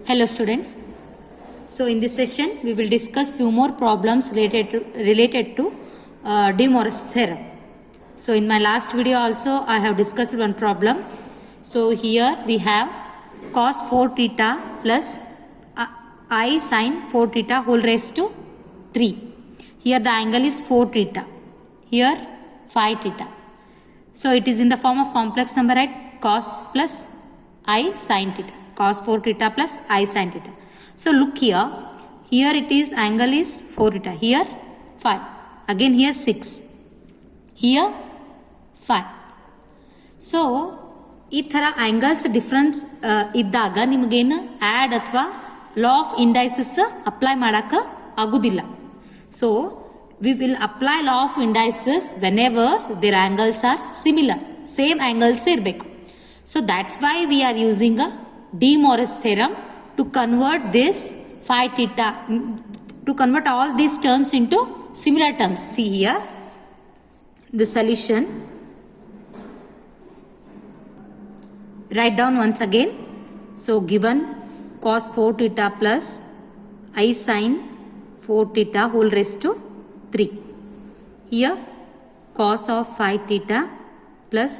Hello students. So in this session we will discuss few more problems related to De Moivre's theorem. So in my last video also I have discussed one problem. So here we have cos 4 theta plus I sin 4 theta whole raised to 3. Here the angle is 4 theta. Here 5 theta. So it is in the form of complex number, right? Cos plus I sin theta. Cos 4 theta plus I sin theta. So look here. Here it is angle is 4 theta. Here 5. Again here 6. Here 5. So ಈ ಥರ angles difference ಇದ್ದಾಗ ನಿಮಗೇನು add ಅಥವಾ ಲಾ of indices apply ಮಾಡೋಕ್ಕೆ ಆಗೋದಿಲ್ಲ. So we will apply law of indices whenever their angles are similar, same angles ಇರಬೇಕು. So that's why we are using a De Moivre's theorem to convert this phi theta, to convert all these terms into similar terms. See here the solution. Write down once again. So given cos 4 theta plus I sin 4 theta whole raised to 3. Here cos of 5 theta plus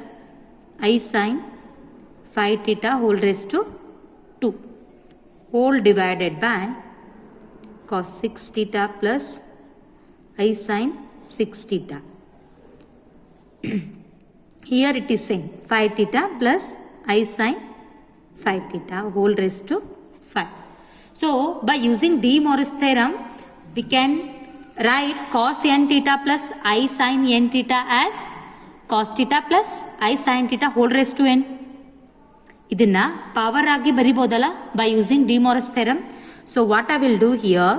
I sin 5 theta whole raised to 2 whole divided by cos 6 theta plus I sin 6 theta. Here it is same 5 theta plus I sin 5 theta whole raised to 5. So by using De Moivre's theorem we can write cos n theta plus I sin n theta as cos theta plus I sin theta whole raised to n. ಇದನ್ನ power ಆಗಿ ಬರಿಬೋದಲ್ಲ by using De Moivre's theorem. So what I will do here,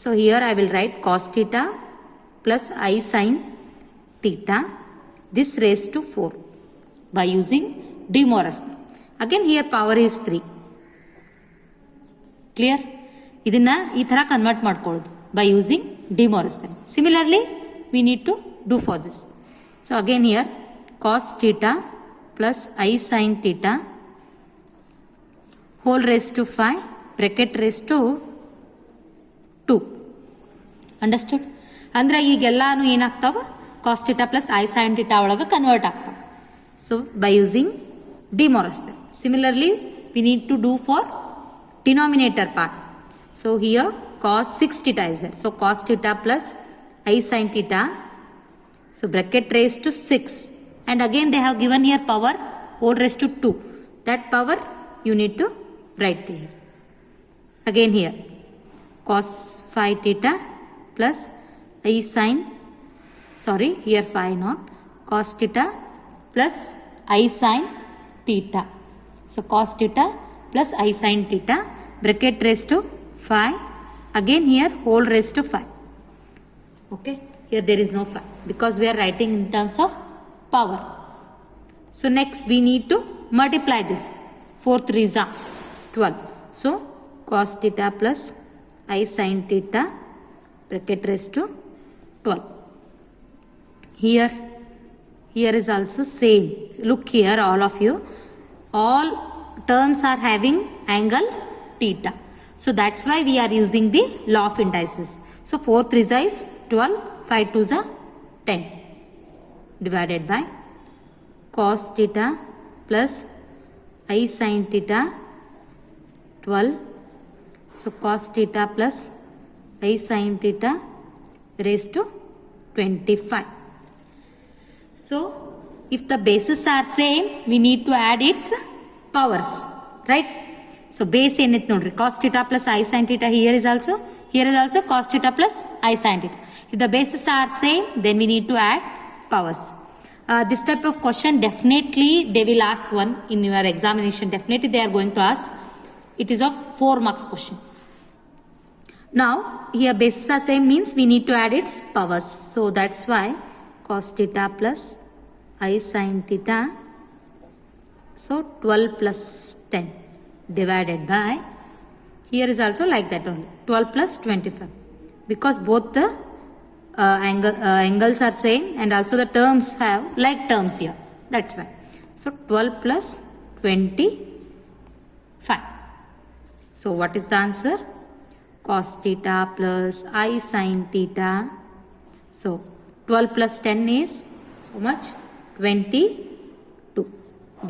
so here I will write cos theta plus I sine theta this raise to 4 by using De Moivre's. Again here power is 3. Clear? ಇದನ್ನ ಈ ಥರ convert ಮಾಡ್ಕೊಳ್ಳೋದು by using De Moivre's theorem. Similarly we need to do for this. So again here cos theta plus I sin theta whole raised to 5 bracket raised to 2. Understood? ಅಂದ್ರೆ ಈಗೆಲ್ಲಾನು ಏನಾಗ್ತಾವ cos theta plus I sin theta ಒಳಗೆ convert ಆಗ್ತಾವ. So by using De Moivre's theorem. Similarly we need to do for denominator part. So here cos 6 theta is there. So cos theta plus I sin theta, so bracket raised to 6. And again they have given here power whole raised to 2. That power you need to write here. Again here cos 5 theta plus I sin, sorry here 5 not, cos theta plus I sin theta. So cos theta plus I sin theta bracket raised to 5. Again here whole raised to 5. Okay, here there is no 5 because we are writing in terms of power. So next we need to multiply this. 4 3s are 12. So cos theta plus I sin theta bracket raised to 12. Here is also same. Look here all of you. All terms are having angle theta. So that's why we are using the law of indices. So 4 3s is 12, 5 2s are 10. Divided by cos theta plus I sin theta 12. So cos theta plus I sin theta raised to 25. So if the bases are same we need to add its powers, right? So base ಏನೈತೆ ನೋಡ್ರಿ cos theta plus I sin theta, here is also cos theta plus I sin theta. If the bases are same then we need to add powers. This type of question definitely they will ask one in your examination. Definitely they are going to ask. It is of 4 marks question. Now here bases are same means we need to add its powers. So that's why cos theta plus I sin theta, so 12 plus 10 divided by, here is also like that only 12 plus 25 because both the angles are same and also the terms have like terms here. That's why. So 12 plus 25. So what is the answer? Cos theta plus I sin theta. So 12 plus 10 is how much? 22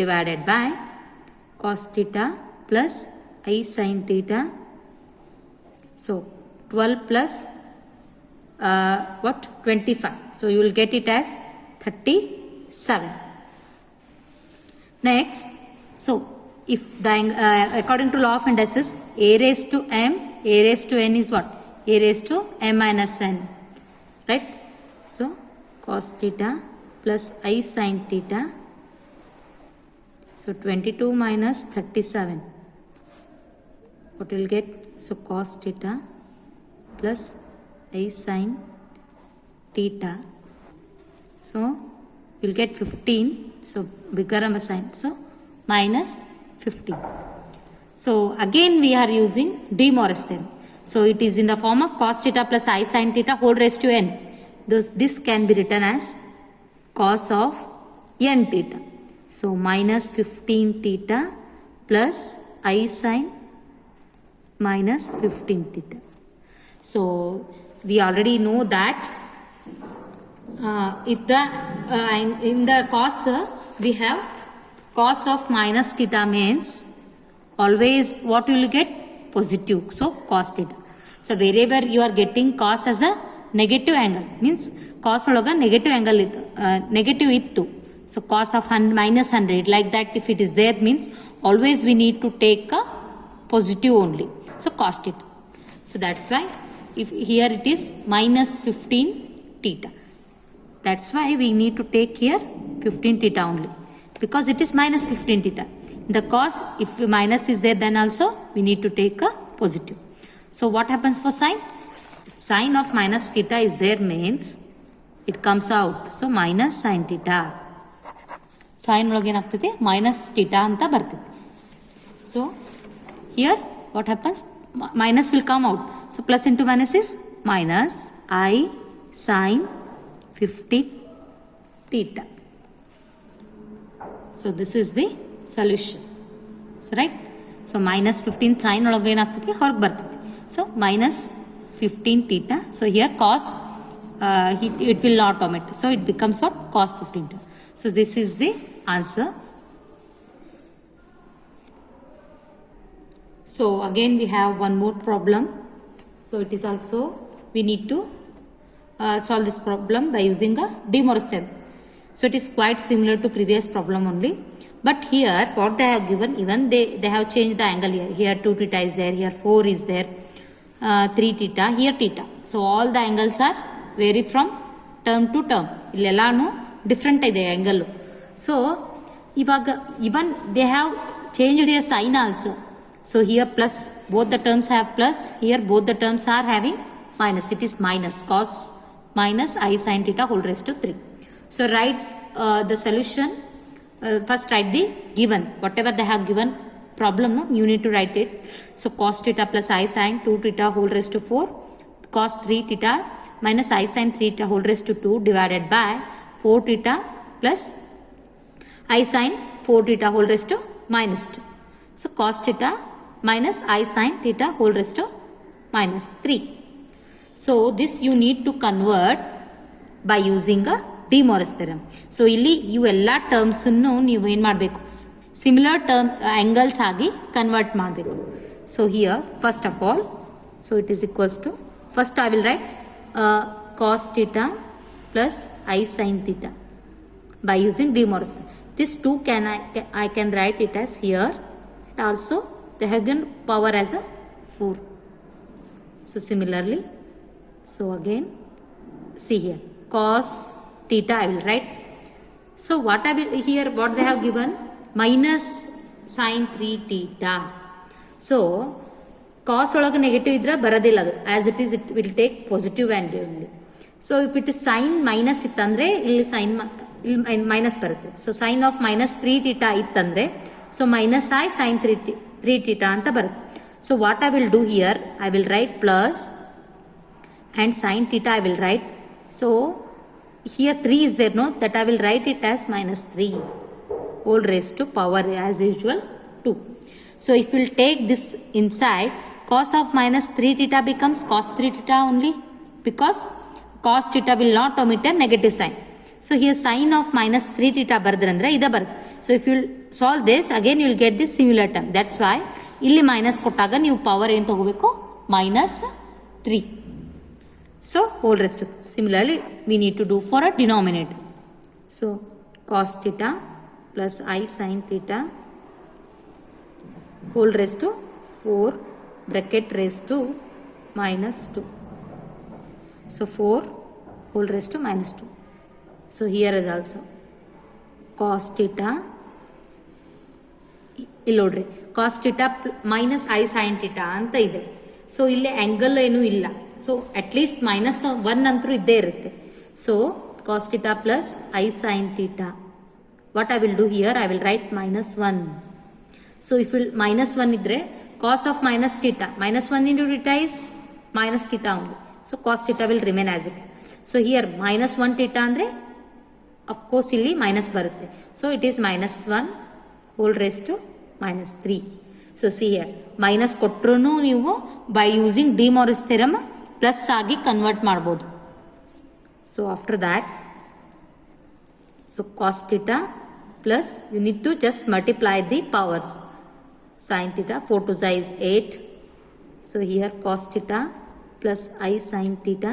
divided by cos theta plus I sin theta. So 12 plus 25. So you will get it as 37. Next, so if the according to law of indices, a raised to m, a raised to n is what? A raised to m minus n, right? So cos theta plus I sin theta. So 22 minus 37. What will get? So cos theta plus I sin theta. So you'll get 15. So bigger a sign. So minus 15. So again we are using De Morris theorem. So it is in the form of cos theta plus I sin theta whole raised to n. This can be written as cos of n theta. So minus 15 theta plus I sin minus 15 theta. So we already know that if the in the cos we have cos of minus theta means always what you will get? Positive. So cos theta. So wherever you are getting cos as a negative angle means cos ologa negative angle negative ittu. So cos of minus 100 like that if it is there means always we need to take a positive only. So cos theta. So that's why if here it is minus 15 theta. That's why we need to take here 15 theta only because it is minus 15 theta. The cos, if minus is there then also we need to take a positive. So what happens for sine? If sine of minus theta is there means it comes out. So minus sine theta. Sine ಒಳಗೆ ಏನಾಗ್ತದೆ minus theta ಅಂತ ಬರ್ತದೆ. So here what happens? Minus will come out. So plus into minus is minus I sine 15 theta. So this is the solution. So right. So minus 15 sine ಒಳಗೆ ಏನಾಗ್ತದೆ ಹೊರಗೆ ಬರ್ತದೆ. So minus 15 theta. So here cos it will not omit. So it becomes what? Cos 15 theta. So this is the answer. So again we have one more problem. So it is also we need to solve this problem by using a De Morris theorem. So it is quite similar to previous problem only. But here what they have given, even they have changed the angle here. Here 2 theta is there, here 4 is there, 3 theta, here theta. So all the angles are vary from term to term. Illellanu different ಇದೆ angle. So even they have changed here sign also. So here plus, both the terms have plus, here both the terms are having minus. It is minus cos minus I sin theta whole raised to 3. So write the solution. First write the given. Whatever they have given problem, no, you need to write it. So cos theta plus I sin 2 theta whole raised to 4. Cos 3 theta minus I sin 3 theta whole raised to 2 divided by 4 theta plus I sin 4 theta whole raised to minus 2. So cos theta minus I sin theta whole raised to minus 3. So this you need to convert by using a De Morris theorem. So ಇಲ್ಲಿ ಇವೆಲ್ಲ terms ಅನ್ನು ನೀವು ಏನು ಮಾಡಬೇಕು? Similar term angles ಆಗಿ convert ಮಾಡಬೇಕು. So here first of all, so it is equals to, first I will write cos theta plus I sin theta by using De Morris theorem. This 2 I can write it as here, and also they have given power as a 4. So similarly, so again see here cos theta I will write. So what I will here, what they have given, minus sin 3 theta. So cos ಒಳಗೆ negative ಇದ್ರೆ ಬರೋದಿಲ್ಲ ಅದು, as it is it will take positive value only. So if it is sine minus ಇತ್ತಂದ್ರೆ ಇಲ್ಲಿ sine ಇಲ್ಲಿ minus ಬರುತ್ತೆ. So sine of minus 3 theta ಇತ್ತಂದ್ರೆ so minus I sin 3 theta ಅಂತ ಬರುತ್ತೆ. So what I will do here, I will write plus and sin theta I will write. So here 3 is there, no, that I will write it as minus 3 whole raised to power as usual 2. So if you will take this inside, cos of minus 3 theta becomes cos 3 theta only, because cos theta will not omit a negative sign. So here sin of minus 3 theta ಬರೆದ್ರಂದ್ರೆ ಇದ ಬರುತ್ತೆ. So if you solve this again you will get this similar term. That's why ಇಲ್ಲಿ minus ಕೊಟ್ಟಾಗ ನೀವು power ಏನು ತಗೋಬೇಕು, minus 3. So whole rest. Similarly we need to do for a denominator. So cos theta plus I sin theta whole raised to 4 bracket raised to minus 2. So 4 whole raised to minus 2. So here is also cos theta, ಇಲ್ಲಿ ನೋಡ್ರಿ cos theta minus I sin theta ಅಂತ ಇದೆ. So ಇಲ್ಲಿ angle ಏನೂ ಇಲ್ಲ, so at least minus 1 ಅಂತೂ ಇದ್ದೇ ಇರುತ್ತೆ. So cos theta plus I sin theta, what I will do here, I will write minus 1. So if you minus 1 ಇದ್ರೆ cos of minus theta, minus 1 into theta is minus theta only. So cos theta will remain as it is. So here minus 1 theta ಅಂದರೆ of course ಇಲ್ಲಿ minus ಬರುತ್ತೆ. So it is minus 1 whole raised to minus 3. So see here minus ಕೊಟ್ಟರೂ ನೀವು by using De Moivre's theorem plus ಆಗಿ convert ಮಾಡ್ಬೋದು. So after that, so cos theta plus you need to just multiply the powers. Sin theta 4 to is 8. So here cos theta plus I sin theta.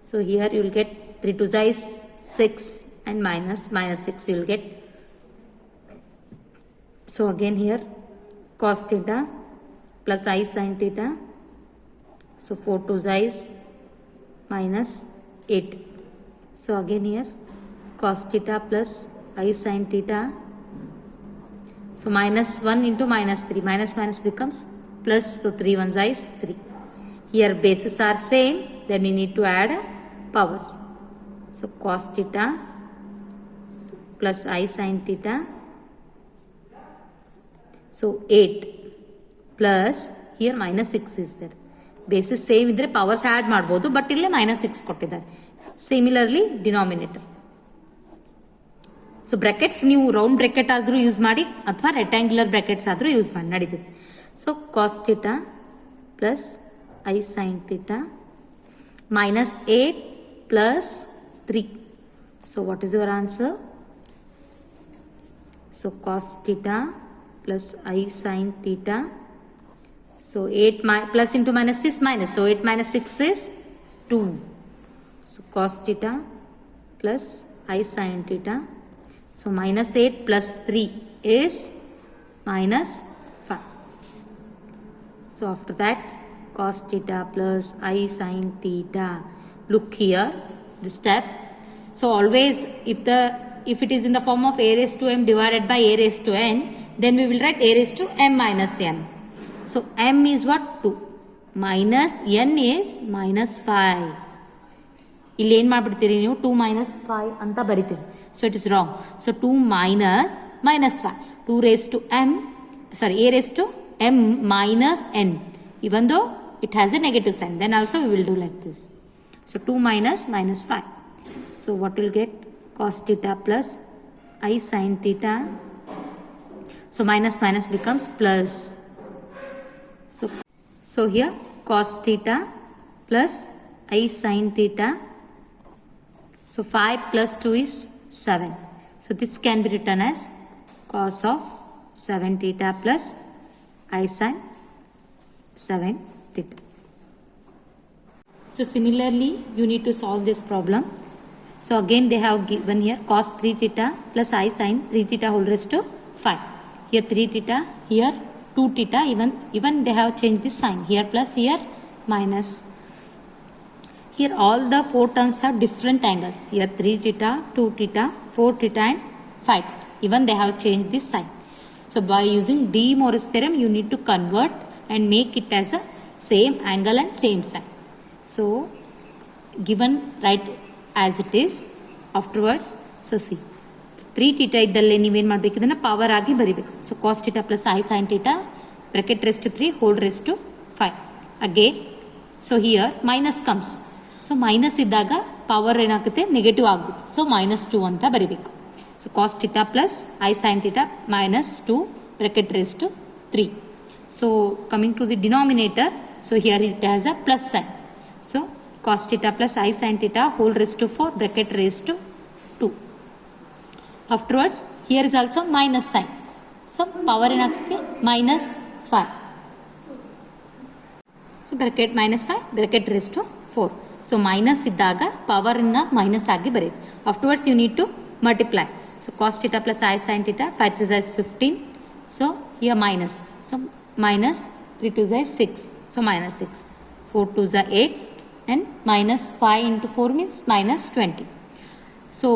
So here you will get 3 to is 6 and minus 6 you will get. So again here cos theta plus I sin theta. So 4 to is minus 8. So again here cos theta plus I sin theta. So minus 1 into minus 3, minus becomes plus, so 3 1s is 3. Here bases are same, then we need to add powers. So cos theta plus I sin theta. So 8 plus here minus 6 is there. Basis same ಇದ್ರೆ powers add ಮಾಡ್ಬೋದು, but ಇಲ್ಲೇ minus 6 ಕೊಟ್ಟಿದ್ದಾರೆ. Similarly denominator. So brackets ನೀವು round bracket ಆದರೂ use ಮಾಡಿ ಅಥವಾ rectangular brackets ಆದರೂ use ಮಾಡಿ ನಡೀತದೆ. So cos theta plus I sine theta minus 8 plus 3. So what is your answer? So cos theta plus I sin theta. So 8 plus into minus is minus. So 8 minus 6 is 2. So cos theta plus I sin theta. So minus 8 plus 3 is minus 5. So after that cos theta plus I sin theta. Look here, this step. So always if it is in the form of a raised to m divided by a raised to n, then we will write a raised to m minus n. So m is what? 2 minus n is minus 5. ಇಲ್ಲಿ ಏನು ಮಾಡಿಬಿಡ್ತೀರಿ ನೀವು 2 minus 5 ಅಂತ ಬರಿತೀರಿ. So it is wrong. So 2 minus 5. 2 raised to m, sorry, a raised to m minus n. Even though it has a negative sign, then also we will do like this. So 2 minus 5. So what will get? Cos theta plus I sin theta. So minus becomes plus. So here cos theta plus I sin theta. So 5 plus 2 is 7. So this can be written as cos of 7 theta plus I sin 7 theta. So similarly you need to solve this problem. So again they have given here cos 3 theta plus I sin 3 theta whole raised to 5. Here 3 theta, here 2 theta, even they have changed this sign, here plus, here minus. Here all the 4 terms have different angles. Here 3 theta, 2 theta, 4 theta and 5. Even they have changed this sign. So by using De Moivre's theorem you need to convert and make it as a same angle and same sign. So given right as it is afterwards. So see 3 theta ಇದ್ದಲ್ಲಿ ನೀವೇನು ಮಾಡಬೇಕು, ಇದನ್ನು power ಆಗಿ ಬರಿಬೇಕು. So cos theta plus I sine theta bracket raise to 3 whole raise to 5 again. So here minus comes. So minus ಇದ್ದಾಗ power ಏನಾಗುತ್ತೆ, negative ಆಗುತ್ತೆ. So -2 ಅಂತ ಬರಿಬೇಕು. So cos theta plus I sine theta -2 bracket raised to 3. So coming to the denominator, so here it has a plus sign. So cos theta plus I sin theta whole raised to 4 bracket raised to 2. Afterwards here is also minus sign. So power ಏನಾಗ್ತದೆ minus 5. So bracket minus 5 bracket raised to 4. So minus ಇದ್ದಾಗ power ಇನ್ನ minus ಆಗಿ ಬರೆಯಿರಿ. Afterwards you need to multiply. So cos theta plus I sin theta 5 3 is 15. So here minus. So minus 3 2 is 6. So minus 6. 4 2 is 8 and minus 5 into 4 means minus 20. So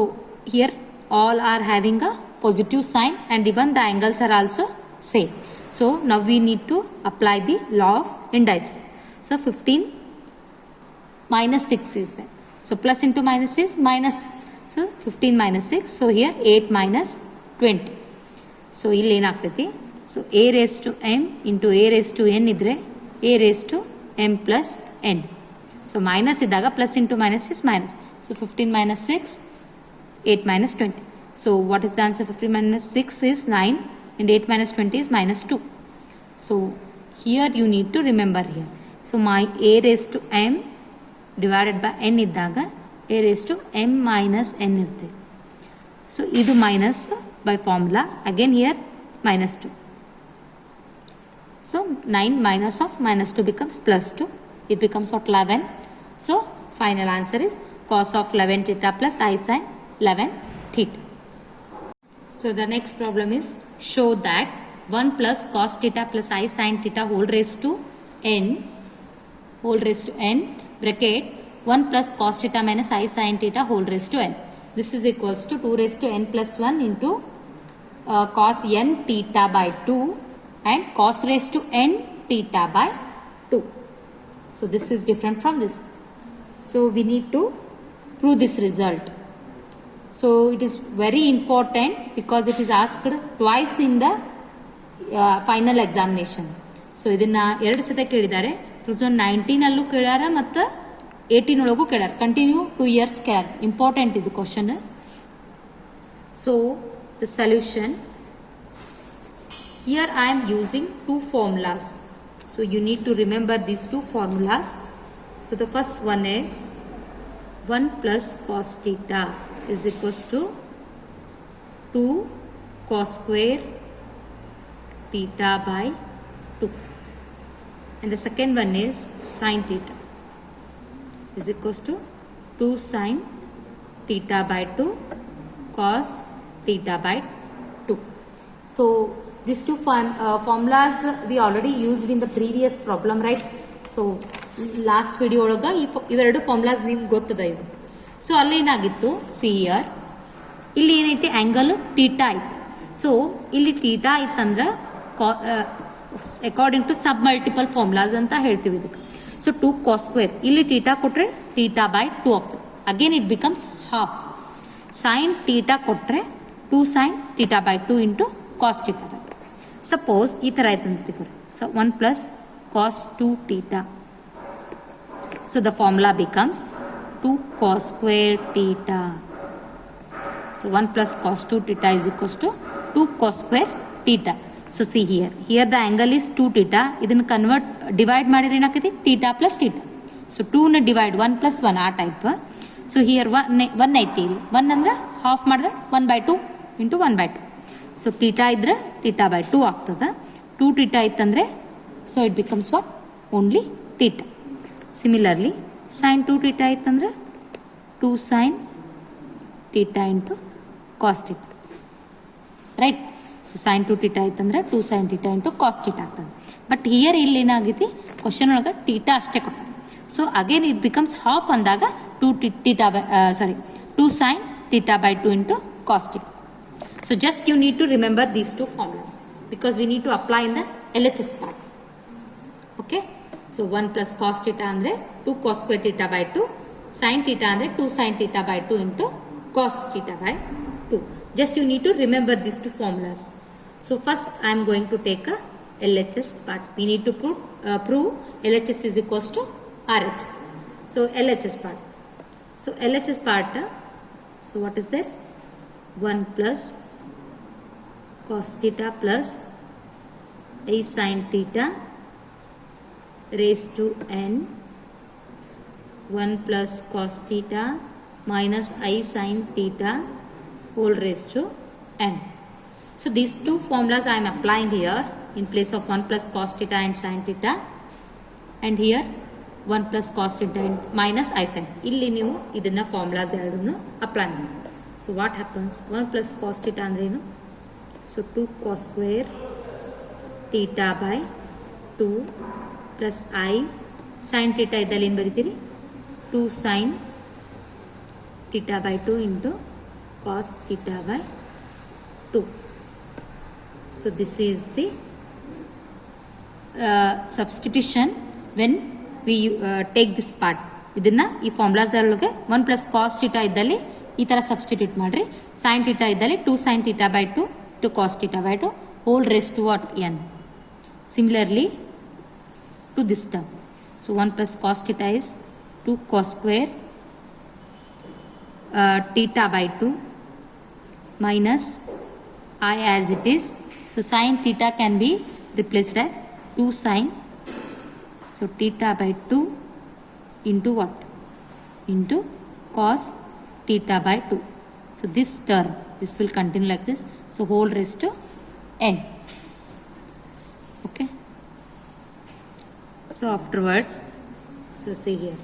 here all are having a positive sign and even the angles are also same. So now we need to apply the law of indices. So 15 minus 6 is there. So plus into minus is minus. So 15 minus 6. So here 8 minus 20. So ಇಲ್ಲಿ ಏನಾಗ್ತೈತಿ. So a raised to m into a raised to n ಇದ್ರೆ a raised to m plus n. So minus ಇದ್ದಾಗ plus into minus is minus. So 15 minus 6, 8 minus 20. So what is the answer? 15 minus 6 is 9 and 8 minus 20 is minus 2. So here you need to remember here. So my a raised to m divided by n ಇದ್ದಾಗ a raised to m minus n ಇರುತ್ತೆ. So ಇದು minus by formula. Again here minus 2. So 9 minus of minus 2 becomes plus 2. It becomes what? 11. So final answer is cos of 11 theta plus I sin 11 theta. So the next problem is show that 1 plus cos theta plus I sin theta whole raised to n bracket 1 plus cos theta minus I sin theta whole raised to n. This is equals to 2 raised to n plus 1 into cos n theta by 2 and cos raised to n theta by 2. So this is different from this. So we need to prove this result. So it is very important because it is asked twice in the final examination. So ಇದನ್ನ ಎರಡು ಸತಿ ಕೇಳಿದ್ದಾರೆ. 2019 ಅಲ್ಲೂ ಕೇಳ್ಯಾರ ಮತ್ತು 18 ಒಳಗೂ ಕೇಳ್ಯಾರ. Continue 2 years ಕೇಳ್ಯಾರ. Important ಇದು question. So the solution, here I am using two formulas. So you need to remember these two formulas. So the first one is 1 plus cos theta is equals to 2 cos square theta by 2. And the second one is sin theta is equals to 2 sin theta by 2 cos theta by 2. So these two formulas we already used in the previous problem, right? So last video ಒಳಗೆ ಇವೆರಡು formulas ನಿಮ್ಗೆ ಗೊತ್ತದ ಇವು. So ಅಲ್ಲೇನಾಗಿತ್ತು, C here ಇಲ್ಲಿ ಏನೈತಿ angle theta ಐತಿ. So ಇಲ್ಲಿ theta ಇತ್ತಂದ್ರೆ according to sub multiple formulas ಅಂತ ಹೇಳ್ತೀವಿ ಇದಕ್ಕೆ. ಸೊ 2 cos ಸ್ಕ್ವೇರ್ ಇಲ್ಲಿ ಟೀಟಾ ಕೊಟ್ಟರೆ ಟೀಟಾ ಬೈ 2 ಆಗ್ತದೆ. Again it becomes half. Sine theta ಕೊಟ್ಟರೆ 2 sin theta by 2 into cos theta by 2. Suppose ಈ ಥರ ಆಯ್ತು ಅಂತ ತಿಳ್ಕೊರಿ. So 1 plus cos 2 theta. So the formula becomes 2 cos square theta. So 1 plus cos 2 theta is equals to 2 cos square theta. So see here the angle is 2 theta. ಇದನ್ನು divide ಮಾಡಿದ್ರೆ ಏನಾಗ್ತೈತಿ theta plus theta. So 2 ನ divide 1 plus 1 ಆ type. So here 1 ಐತಿ, ಇಲ್ಲಿ 1 ಅಂದ್ರೆ half ಮಾಡಿದ್ರೆ 1/2 into 1/2. So theta ಇದ್ರೆ ಟೀಟಾ ಬೈ 2 ಆಗ್ತದೆ. 2 ಟೀಟಾ ಇತ್ತಂದ್ರೆ so it becomes what only theta. Similarly sine 2 theta ಇತ್ತಂದ್ರೆ 2 sin theta into cos theta, right. So sine 2 theta ಇತ್ತಂದ್ರೆ 2 sin theta into cos theta ಆಗ್ತದೆ. ಬಟ್ ಹಿಯರ್ ಇಲ್ಲಿ ಏನಾಗೈತಿ question ಒಳಗೆ theta ಅಷ್ಟೇ ಕೊಟ್ಟ. So again it becomes half ಅಂದಾಗ 2 sin theta by 2 into cos theta. So just you need to remember these two formulas because we need to apply in the LHS part. Okay. So 1 plus cos theta andre 2 cos square theta by 2, sin theta andre 2 sin theta by 2 into cos theta by 2. Just you need to remember these two formulas. So first I am going to take a LHS part. We need to prove LHS is equals to RHS. So LHS part. So LHS part, so what is there? 1 plus cos theta plus I sin theta raised to n 1 plus cos theta minus I sin theta whole raised to n. So these two formulas I am applying here in place of 1 plus cos theta and sin theta, and here 1 plus cos theta and minus I sin. ಇಲ್ಲಿ ನೀವು ಇದನ್ನ formulas ಎರಡನ್ನು apply ಮಾಡಿ. So what happens 1 plus cos theta ಅಂದ್ರೆ ಏನು? So 2 cos square theta by 2 plus I sine theta ಇದ್ದಲ್ಲಿ ಏನು ಬರೀತೀರಿ? 2 sin theta by 2 into cos theta by 2. So this is the substitution when we take this part. ಇದನ್ನ ಈ formulas ಒಳಗೆ 1 plus cos theta ಇದ್ದಲ್ಲಿ ಈ ಥರ ಸಬ್ಸ್ಟಿಟ್ಯೂಟ್ ಮಾಡಿರಿ. Sign theta ಇದ್ದಲ್ಲಿ 2 sin theta by 2 to cos theta by 2 whole raised to what? n. Similarly to this term. So 1 plus cos theta is 2 cos square theta by 2 minus I as it is. So sin theta can be replaced as 2 sin. So theta by 2 into what? Into cos theta by 2. So this term, this will continue like this. So whole raised to n. Okay. So afterwards, so see here.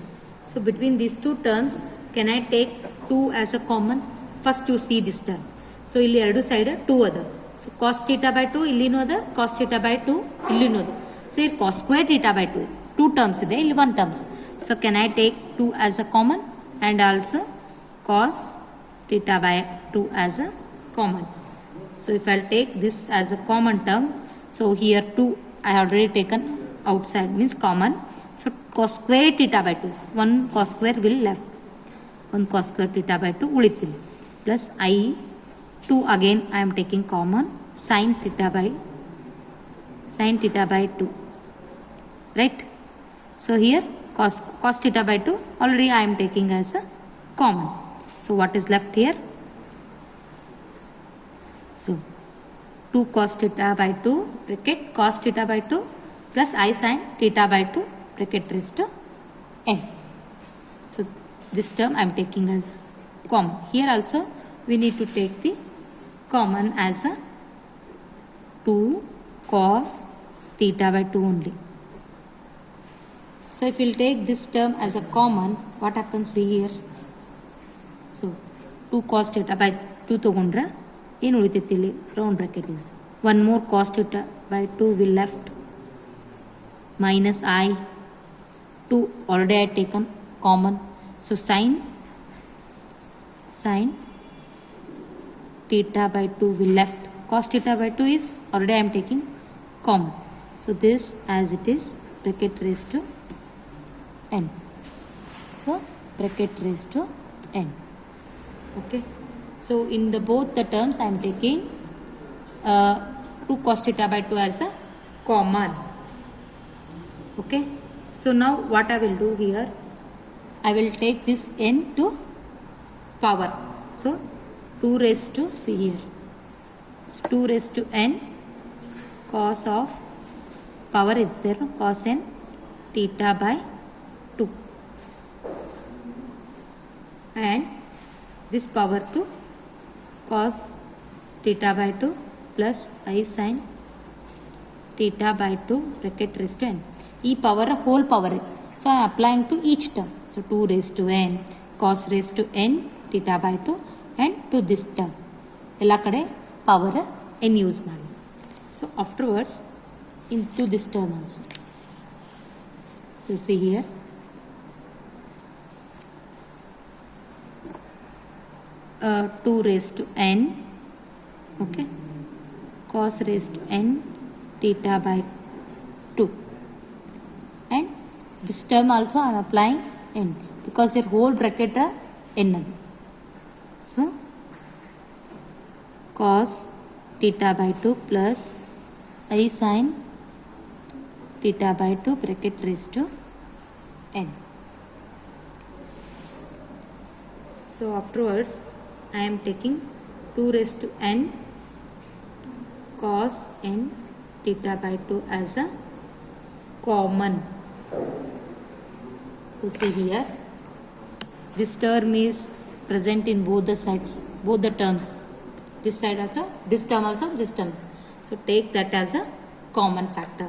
So between these two terms, can I take 2 as a common? First you see this term. So ಇಲ್ಲಿ ಎರಡು side 2 ಅದ. So cos theta by 2 ಇಲ್ಲಿನೂ ಅದ, cos theta by 2 ಇಲ್ಲಿನೂ ಅದ. So here cos square theta by 2 ಇದೆ. 2 terms ಇದೆ, ಇಲ್ಲಿ 1 terms. So can I take 2 as a common and also cos theta by 2 as a common? So if I'll take this as a common term, so here 2 I have already taken outside means common. So cos square theta by 2 is 1 cos square will left. 1 cos square theta by 2 ಉಳಿತಿಲ್ಲ. Plus I 2 again I am taking common sin theta by 2. Right? So here cos theta by 2 already I am taking as a common. So what is left here? So 2 cos theta by 2 bracket cos theta by 2 plus I sin theta by 2 bracket raised to n. So this term I am taking as common. Here also we need to take the common as a 2 cos theta by 2 only. So if we'll take this term as a common, what happens here? So 2 cos theta by 2 ತಗೊಂಡ್ರೆ ಏನು ಉಳಿತೈತಿ ಇಲ್ಲಿ? Round bracket use. 1 more cos theta by 2 will left minus I 2 already I taken common. So sin theta by 2 will left. Cos theta by 2 is already I am taking common. So this as it is bracket raised to n. So bracket raised to n. Okay. So in the both the terms I am taking 2 cos theta by 2 as a common. Okay. So now what I will do here, I will take this n to power. So 2 raised to, see here, so 2 raised to n cos of power is there, no? Cos n theta by 2 and this power to cos theta by 2 plus I sin theta by 2 bracket raised to n. E power whole power. So I am applying to each term. So 2 raised to n cos raised to n theta by 2 and to this term. ಎಲ್ಲ ಕಡೆ power n use ಮಾಡಿ. So afterwards into this term also. So see here. Uh, 2 raised to n, okay, cos raised to n theta by 2 and this term also I am applying n because your whole bracket n. So cos theta by 2 plus I sin theta by 2 bracket raised to n. So afterwards I am taking 2 raised to n cos n theta by 2 as a common. So see here, this term is present in both the sides, both the terms. This side also, this term also, this terms. So take that as a common factor.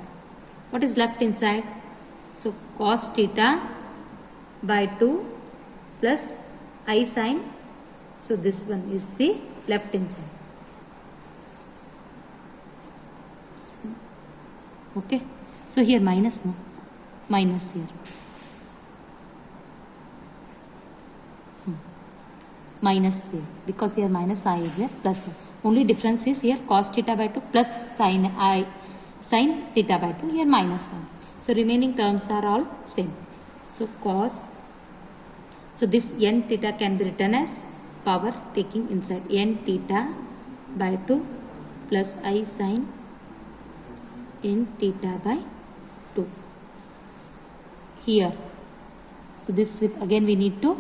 What is left inside? So cos theta by 2 plus I sin. So this one is the left inside. Okay. So here minus, no? Minus here. Minus here. Because here minus I is there, plus I. Only difference is here cos theta by 2 plus sin I, sin theta by 2. Here minus I. So remaining terms are all same. So cos. So this n theta can be written as power taking inside. N theta by 2 plus I sin n theta by 2. Here. So this again we need to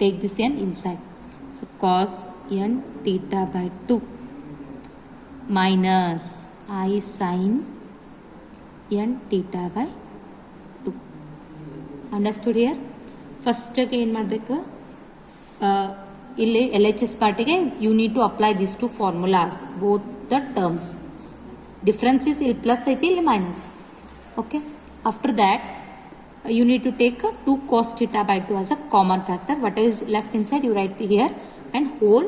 take this n inside. So cos n theta by 2 minus I sin n theta by 2. Understood here? First ಏನು ಮಾಡಬೇಕು, ಇಲ್ಲಿ LHS ಪಾರ್ಟಿಗೆ you need to apply this two formulas both the terms. Difference is ಇಲ್ಲಿ plus ಐತಿ, ಇಲ್ಲಿ minus. Okay, after that you need to take 2 cos theta by 2 as a common factor. Whatever is left inside you write here and whole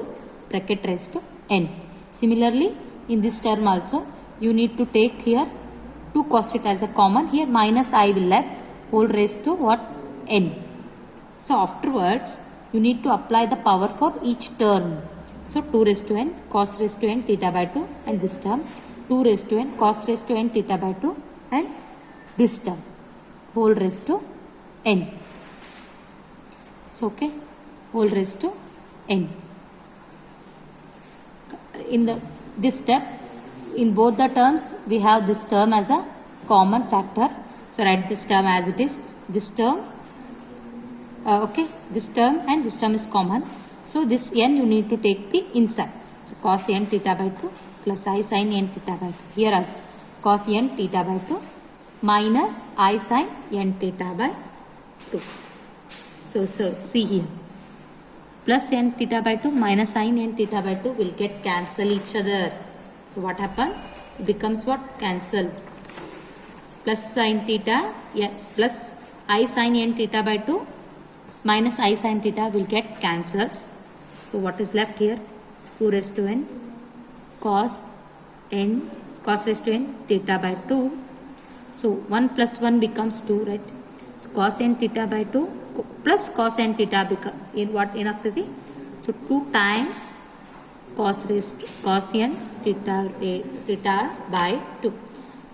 bracket raised to n. Similarly in this term also you need to take here 2 cos theta as a common. Here minus I will left, whole raised to what? N. So afterwards you need to apply the power for each term. So 2 raised to n cos raised to n theta by 2 and this term 2 raised to n cos raised to n theta by 2 and this term whole raised to n. So okay, whole raised to n. In this step, in both the terms we have this term as a common factor. So write this term as it is. This term, okay, this term and this term is common. So this n you need to take the inside. So cos n theta by 2 plus I sin n theta by 2. Here also cos n theta by 2 minus I sin n theta by 2. So see here, plus n theta by 2 minus sin n theta by 2 will get cancel each other. So what happens? It becomes what? Cancels. Plus sin theta, yes, plus I sin n theta by 2 minus I sin theta will get cancels. So what is left here? 2 raised to n cos raised to n theta by 2. So 1 plus 1 becomes 2, right? So cos n theta by 2 plus cos n theta become in what inagtadi? So 2 times cos n theta by 2.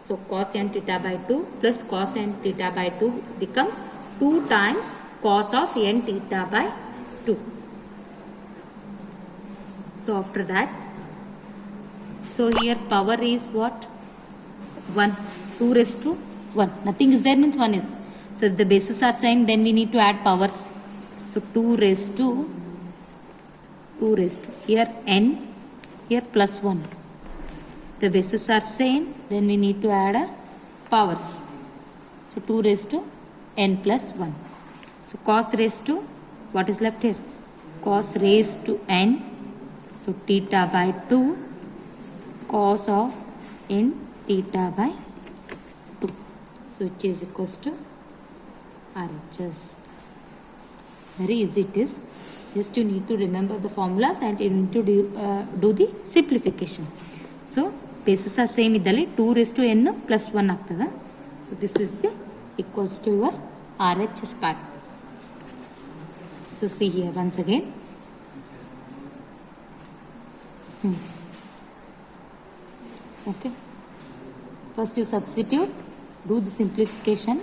So cos n theta by 2 plus cos n theta by 2 becomes 2 times cos of n theta by 2. So after that, so here power is what? 1. 2 raised to 1. Nothing is there means 1 is. So if the bases are same, then we need to add powers. So 2 raised to here n, here plus 1. The bases are same, then we need to add a powers. So 2 raised to n plus 1. So cos raised to, what is left here? Cos raised to n. So theta by 2 cos of n theta by 2. So which is equals to RHS. Very easy it is. Just you need to remember the formulas and you need to do the simplification. So bases are same iddalli 2 raised to n plus 1 ಆಗ್ತದ. So this is the equals to your RHS part. So see here once again. Okay. First you substitute, do the simplification.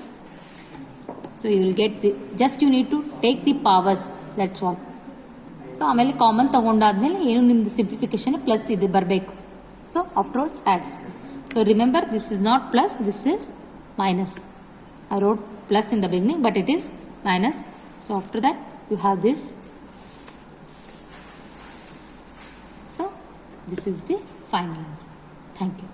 So you will get the, just you need to take the powers, that's all. So ಆಮೇಲೆ common ತಗೊಂಡಾದ್ಮೇಲೆ ಏನು ನಿಮ್ದು simplification plus ಇದು ಬರಬೇಕು. So after all SATS. So remember this is not plus, this is minus. I wrote plus in the beginning but it is minus. So after that you have this. So this is the final answer. Thank you.